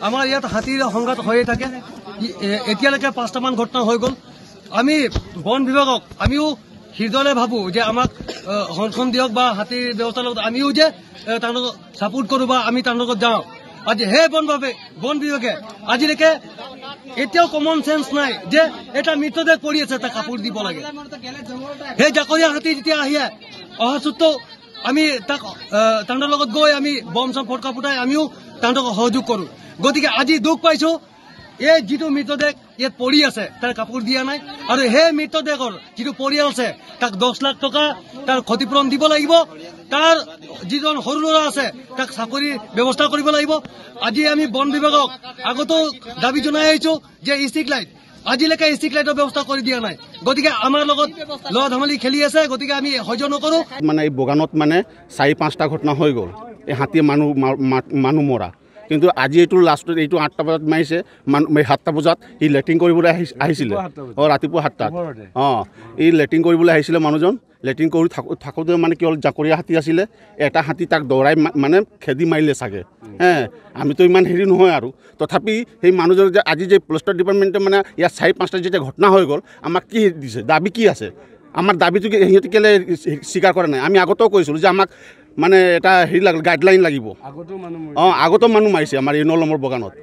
আমাৰ ইয়াত হাতীৰ সংঘাত হৈয়ে থাকে। এতিয়ালৈকে 5টামান ঘটনা হৈ গ'ল। আমি বন বিভাগক আমিও হৃদয়লৈ ভাবো যে আমাক সংৰক্ষণ দিয়ক বা হাতীৰ ব্যৱস্থাৰ লগত আমিও যে তেওঁলোকক ছাপোৰ্ট কৰোঁ বা আমি তেওঁলোকক যাওঁ। আজি সেই বন বিভাগে আজিলৈকে এতিয়াও কমন চেন্স নাই যে এটা মৃতদেহ পৰি আছে তাক কাপোৰ দিব লাগে। সেই জাকৰীয়া হাতী যেতিয়া আহে অহা চুত্ত আমি তাক তেওঁলোকৰ লগত গৈ আমি বম চম ফটকা ফুটাই আমিও তেওঁলোকক সহযোগ কৰোঁ। গতিকে আজি দুখ পাইছোঁ এই যিটো মৃতদেহ ইয়াত পৰি আছে তাৰ কাপোৰ দিয়া নাই আৰু সেই মৃতদেহৰ যিটো পৰিয়াল আছে তাক 10 লাখ টকা তাৰ ক্ষতিপূৰণ দিব লাগিব। তাৰ যিজন সৰু ল'ৰা আছে তাক চাকৰিৰ ব্যৱস্থা কৰিব লাগিব। আজি আমি বন বিভাগক আগতো দাবী জনাই আহিছোঁ যে ষ্ট্ৰীট লাইট আজিলৈকে ষ্ট্ৰীট লাইটৰ ব্যৱস্থা কৰি দিয়া নাই। গতিকে আমাৰ লগত ল'ৰা ধেমালি খেলি আছে। গতিকে আমি সহ্য নকৰোঁ। মানে এই বগানত মানে 4-5টা ঘটনা হৈ গ'ল এই হাতীয়ে মানুহ মৰা। কিন্তু আজি এইটো লাষ্টত এইটো 8টা বজাত মাৰিছে 7টা বজাত সি লেট্ৰিন কৰিবলৈ আহিছিলে। ৰাতিপুৱা 7টাত এই লেট্ৰিন কৰিবলৈ আহিছিলে মানুহজন। লেট্ৰিন কৰি থাকোঁতে মানে কি হ'ল জাকৰীয়া হাতী আছিলে। এটা হাতী তাক দৌৰাই মানে খেদি মাৰিলে চাগে। আমিতো ইমান হেৰি নহয় আৰু তথাপি সেই মানুহজন যে আজি যে ফৰেষ্টৰ ডিপাৰ্টমেণ্টে মানে ইয়াত 4-5টা যেতিয়া ঘটনা হৈ গ'ল আমাক কি দিছে দাবী কি আছে? আমাৰ দাবীটো সিহঁতে কেলে স্বীকাৰ কৰা নাই? আমি আগতেও কৈছিলোঁ যে আমাক মানে এটা হেৰি গাইডলাইন লাগিব। আগতো মানুহ মাৰিছে আমাৰ এই 9 নম্বৰ বগানত।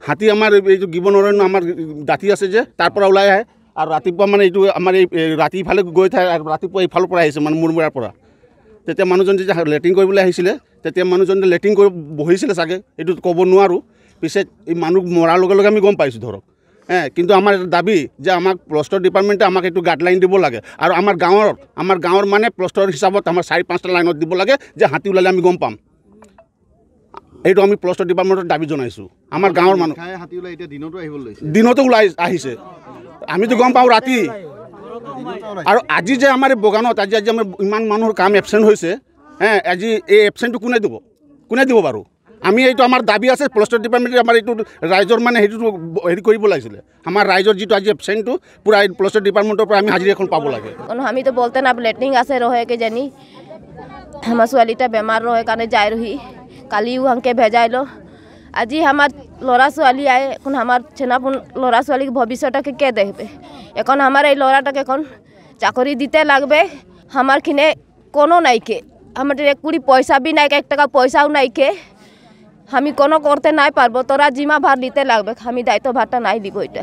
হাতী আমাৰ এইটো গিবন অৰণ্য আমাৰ দাঁতি আছে যে তাৰ পৰা ওলাই আহে আৰু ৰাতিপুৱা মানে এইটো আমাৰ এই ৰাতি ইফালে গৈ থাকে আৰু ৰাতিপুৱা ইফালৰ পৰা আহিছে মানে মুৰমুৰাৰ পৰা। তেতিয়া মানুহজন যেতিয়া লেট্ৰিন কৰিবলৈ আহিছিলে তেতিয়া মানুহজনে লেট্ৰিন কৰি বহিছিলে চাগে এইটো ক'ব নোৱাৰোঁ। পিছে এই মানুহ মৰাৰ লগে লগে আমি গম পাইছোঁ ধৰক। কিন্তু আমাৰ দাবী যে আমাক ফৰেষ্টৰ ডিপাৰ্টমেণ্টে আমাক এইটো গাইডলাইন দিব লাগে আৰু আমাৰ গাঁৱৰ মানে ফৰেষ্টৰ হিচাপত আমাৰ 4-5টা লাইনত দিব লাগে যে হাতী ওলালে আমি গম পাম। এইটো আমি ফৰেষ্টৰ ডিপাৰ্টমেণ্টত দাবী জনাইছোঁ। আমাৰ গাঁৱৰ মানুহ দিনতো ওলাই আহিছে আমিতো গম পাওঁ ৰাতি। আৰু আজি যে আমাৰ এই বগানত আজি আমাৰ ইমান মানুহৰ কাম এবচেণ্ট হৈছে। আজি এই এবচেণ্টটো কোনে দিব বাৰু? আমি এইটো আমাৰ দাবী আছে ফৰেষ্টৰ ডিপাৰ্টমেণ্টে আমাৰ এইটো ৰাইজৰ মানে সেইটো হেৰি কৰিব লাগিছিলে। আমাৰ ৰাইজৰ যিটো আজি এবচেণ্টটো পূৰা ফৰেষ্টৰ ডিপাৰ্টমেণ্টৰ পৰা আমি হাজিৰা এখন পাব লাগে। আমি তো বলতে না লেট্ৰিন আছে ৰহে কে জানি আমাৰ ছোৱালীটা বেমাৰ ৰহে কাৰণে যাই ৰহি কালিও হাঁকে ভেজাইলো। আজি আমাৰ ল'ৰা ছোৱালী আয় এখন আমাৰ ছেনাপুন ল'ৰা ছোৱালীক ভবিষ্যতকে কে দেখবে? এখন আমাৰ এই ল'ৰাটাকে এখন চাকরি দিতে লাগবে। আমার খিনে কোনো নাইকে আমার 1 কোটি পয়সা भी নাই 1 টাকা পয়সাও নাইকে আমি কোনো করতে নাই পারবো। তোরা জিমা ভার নিতে লাগবে। আমি দায়িত্ব ভারটা নাই দিব এটা।